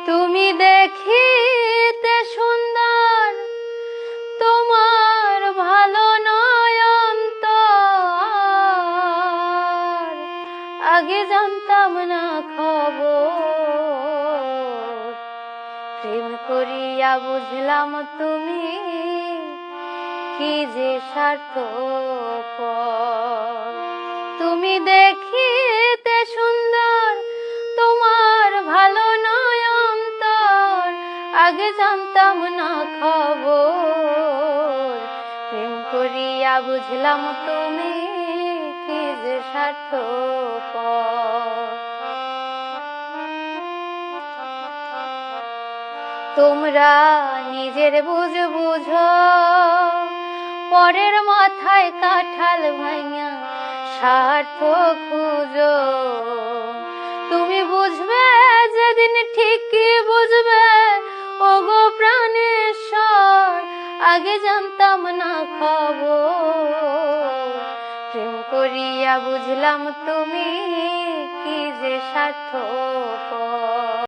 তুমি দেখিতে সুন্দর, তোমার ভালো নয় অন্তর। আগে জানতাম না খবর, প্রেম করিয়া বুঝলাম তুমি কি যে স্বার্থপর। তুমি দেখিতে সুন্দর, তোমার ভালো নয় অন্তর। আগে জানতাম না খবর, প্রেম করিয়া বুঝলাম তুমি কি যে স্বার্থপর। তোমরা নিজের বুঝ বুঝো, পরের মাথায় কাঁঠাল ভাঙা স্বার্থ খুঁজো। তুমি বুঝবে যেদিন ঠিকই বুঝবে, ওগো প্রাণেশ্বর। আগে জানতাম না খবর, প্রেম করিয়া বুঝলাম তুমি কি যে স্বার্থপর।